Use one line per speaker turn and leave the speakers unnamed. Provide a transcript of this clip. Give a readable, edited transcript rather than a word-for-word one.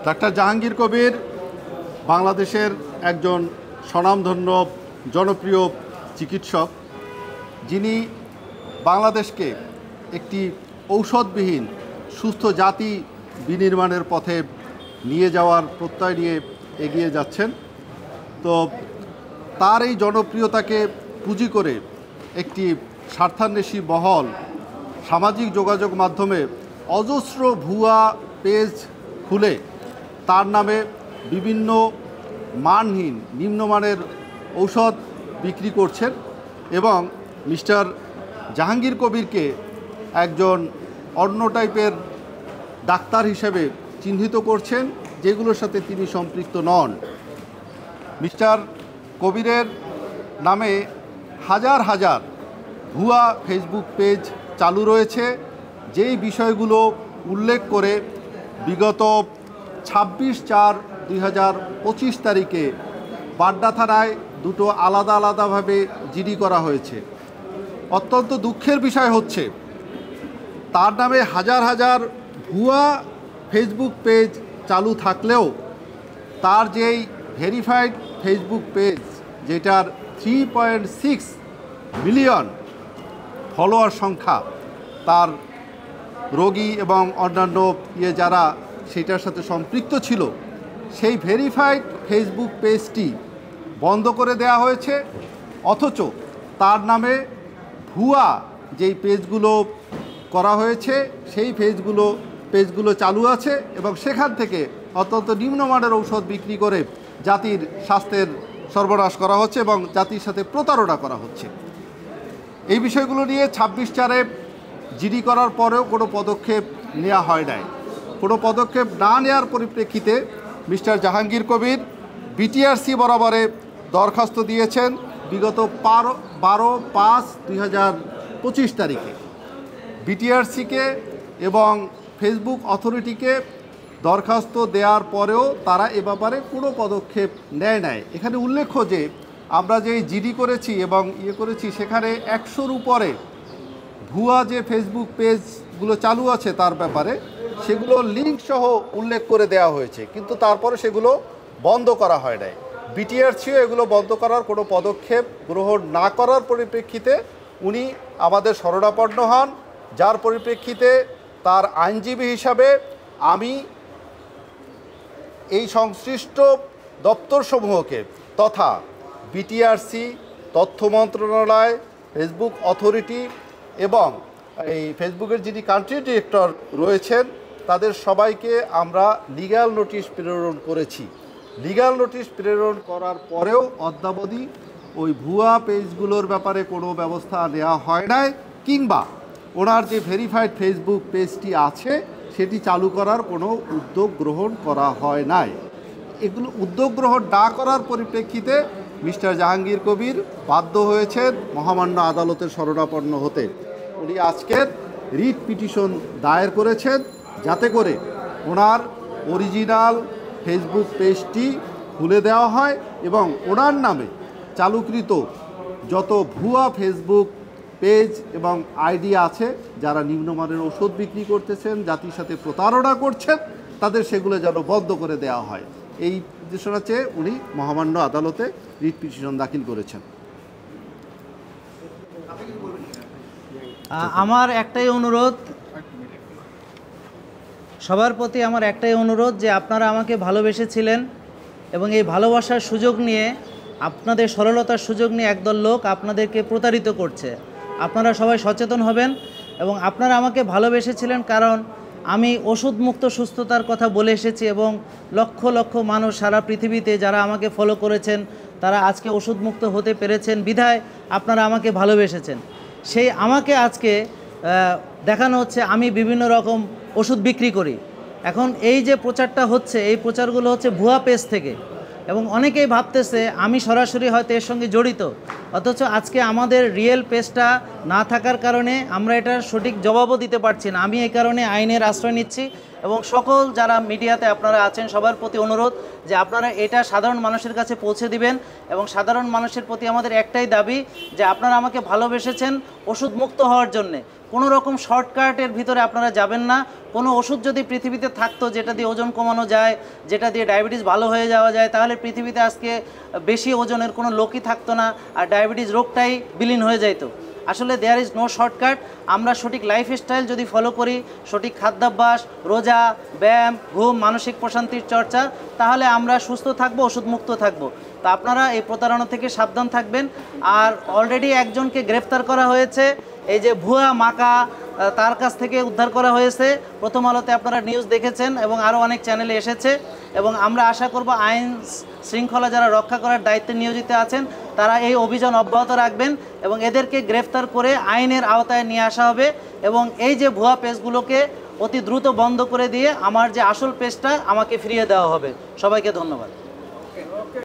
Doctor Jahangir Kabir বাংলাদেশের একজন স্বনামধন্য জনপ্রিয় চিকিৎসক, যিনি বাংলাদেশকে একটি ঔষধবিহীন সুস্থ জাতি বিনির্মাণের পথে নিয়ে যাওয়ার প্রত্যয় নিয়ে এগিয়ে যাচ্ছেন। তো তার এই জনপ্রিয়তাকে পুঁজি করে একটি স্বার্থান্বেষী মহল সামাজিক যোগাযোগ মাধ্যমে অজস্র ভুয়া পেজ খুলে তার নামে বিভিন্ন মানহীন নিম্নমানের ঔষধ বিক্রি করছেন এবং মিস্টার জাহাঙ্গীর কবিরকে একজন অন্য টাইপের ডাক্তার হিসেবে চিহ্নিত করছেন, যেগুলোর সাথে তিনি সম্পৃক্ত নন। মিস্টার কবিরের নামে হাজার হাজার ভুয়া ফেসবুক পেজ চালু রয়েছে, যেই বিষয়গুলো উল্লেখ করে বিগত 26/4/2025 তারিখে বাড্ডা থানায় দুটো আলাদা আলাদাভাবে জিডি করা হয়েছে। অত্যন্ত দুঃখের বিষয় হচ্ছে, তার নামে হাজার হাজার ভুয়া ফেসবুক পেজ চালু থাকলেও তার যেই ভেরিফাইড ফেসবুক পেজ, যেটার 3.6 মিলিয়ন ফলোয়ার সংখ্যা, তার রোগী এবং অন্যান্য যারা সেটার সাথে সম্পৃক্ত ছিল, সেই ভেরিফাইড ফেসবুক পেজটি বন্ধ করে দেওয়া হয়েছে। অথচ তার নামে ভুয়া যেই পেজগুলো করা হয়েছে সেই পেজগুলো চালু আছে এবং সেখান থেকে অত্যন্ত নিম্নমানের ঔষধ বিক্রি করে জাতির স্বাস্থ্যের সর্বনাশ করা হচ্ছে এবং জাতির সাথে প্রতারণা করা হচ্ছে। এই বিষয়গুলো নিয়ে 26/4-এ জিডি করার পরেও কোনো পদক্ষেপ নেওয়া হয় নাই। কোনো পদক্ষেপ না নেওয়ার পরিপ্রেক্ষিতে মিস্টার জাহাঙ্গীর কবির বিটিআরসি বরাবরে দরখাস্ত দিয়েছেন বিগত 12/5/2025 তারিখে। বিটিআরসিকে এবং ফেসবুক অথরিটিকে দরখাস্ত দেওয়ার পরেও তারা এ ব্যাপারে কোনো পদক্ষেপ নেয় নাই। এখানে উল্লেখ্য যে আমরা যে জিডি করেছি এবং করেছি, সেখানে 100-র উপরে ভুয়া যে ফেসবুক পেজগুলো চালু আছে তার ব্যাপারে সেগুলো লিঙ্ক সহ উল্লেখ করে দেওয়া হয়েছে, কিন্তু তারপরে সেগুলো বন্ধ করা হয় নাই। বিটিআরসিও এগুলো বন্ধ করার কোনো পদক্ষেপ গ্রহণ না করার পরিপ্রেক্ষিতে উনি আমাদের শরণাপন্ন হন, যার পরিপ্রেক্ষিতে তার আইনজীবী হিসাবে আমি এই সংশ্লিষ্ট দপ্তরসমূহকে তথা বিটিআরসি, তথ্য মন্ত্রণালয়, ফেসবুক অথরিটি এবং এই ফেসবুকের যিনি কান্ট্রি ডিরেক্টর রয়েছেন তাদের সবাইকে আমরা লিগ্যাল নোটিশ প্রেরণ করেছি। লিগ্যাল নোটিশ প্রেরণ করার পরেও অদ্যাবধি ওই ভুয়া পেজগুলোর ব্যাপারে কোনো ব্যবস্থা নেওয়া হয় নাই, কিংবা ওনার যে ভেরিফাইড ফেসবুক পেজটি আছে সেটি চালু করার কোনো উদ্যোগ গ্রহণ করা হয় নাই। এগুলো উদ্যোগ গ্রহণ না করার পরিপ্রেক্ষিতে মিস্টার জাহাঙ্গীর কবির বাধ্য হয়েছেন মহামান্য আদালতের শরণাপন্ন হতে। উনি আজকের রিট পিটিশন দায়ের করেছেন যাতে করে ওনার অরিজিনাল ফেসবুক পেজটি খুলে দেওয়া হয় এবং ওনার নামে চালুকৃত যত ভুয়া ফেসবুক পেজ এবং আইডি আছে যারা নিম্নমানের ওষুধ বিক্রি করতেছেন, জাতির সাথে প্রতারণা করছেন, তাদের সেগুলো যেন বন্ধ করে দেওয়া হয়। এই নির্দেশনা চেয়ে উনি মহামান্য আদালতে রিট পিটিশন দাখিল করেছেন।
আমার একটাই অনুরোধ, সবার প্রতি আমার একটাই অনুরোধ যে আপনারা আমাকে ভালোবেসেছিলেন এবং এই ভালোবাসার সুযোগ নিয়ে, আপনাদের সরলতার সুযোগ নিয়ে একদল লোক আপনাদেরকে প্রতারিত করছে। আপনারা সবাই সচেতন হবেন এবং আপনারা আমাকে ভালোবেসেছিলেন কারণ আমি ওষুধমুক্ত সুস্থতার কথা বলে এসেছি এবং লক্ষ লক্ষ মানুষ সারা পৃথিবীতে যারা আমাকে ফলো করেছেন তারা আজকে ওষুধমুক্ত হতে পেরেছেন বিধায় আপনারা আমাকে ভালোবেসেছেন। সেই আমাকে আজকে দেখানো হচ্ছে আমি বিভিন্ন রকম ওষুধ বিক্রি করি। এখন এই যে প্রচারটা হচ্ছে, এই প্রচারগুলো হচ্ছে ভুয়া পেজ থেকে এবং অনেকেই ভাবতেছে আমি সরাসরি হয়তো এর সঙ্গে জড়িত, অথচ আজকে আমাদের রিয়েল পেজটা না থাকার কারণে আমরা এটার সঠিক জবাবও দিতে পারছি না। আমি এই কারণে আইনের আশ্রয় নিচ্ছি এবং সকল যারা মিডিয়াতে আপনারা আছেন সবার প্রতি অনুরোধ যে আপনারা এটা সাধারণ মানুষের কাছে পৌঁছে দিবেন এবং সাধারণ মানুষের প্রতি আমাদের একটাই দাবি যে আপনারা আমাকে ভালোবেসেছেন ওষুধ মুক্ত হওয়ার জন্যে, কোনো রকম শর্টকাটের ভিতরে আপনারা যাবেন না। কোনো ওষুধ যদি পৃথিবীতে থাকতো যেটা দিয়ে ওজন কমানো যায়, যেটা দিয়ে ডায়াবেটিস ভালো হয়ে যাওয়া যায়, তাহলে পৃথিবীতে আজকে বেশি ওজনের কোনো লোকই থাকতো না, আর ডায়াবেটিস রোগটাই বিলীন হয়ে যাইতো। আসলে দেয়ার ইজ নো শর্টকাট। আমরা সঠিক লাইফস্টাইল যদি ফলো করি, সঠিক খাদ্যাভ্যাস, রোজা, ব্যায়াম, ঘুম, মানসিক প্রশান্তির চর্চা, তাহলে আমরা সুস্থ থাকবো, ওষুধমুক্ত থাকবো। তো আপনারা এই প্রতারণা থেকে সাবধান থাকবেন। আর অলরেডি একজনকে গ্রেফতার করা হয়েছে, এই যে ভুয়া মাকা, তার কাছ থেকে উদ্ধার করা হয়েছে। প্রথম আলোতে আপনারা নিউজ দেখেছেন এবং আরও অনেক চ্যানেলে এসেছে। এবং আমরা আশা করব আইন শৃঙ্খলা যারা রক্ষা করার দায়িত্বে নিয়োজিত আছেন তারা এই অভিযান অব্যাহত রাখবেন এবং এদেরকে গ্রেফতার করে আইনের আওতায় নিয়ে আসা হবে। এবং এই যে ভুয়া পেজগুলোকে অতি দ্রুত বন্ধ করে দিয়ে আমার যে আসল পেজটা আমাকে ফিরিয়ে দেওয়া হবে। সবাইকে ধন্যবাদ।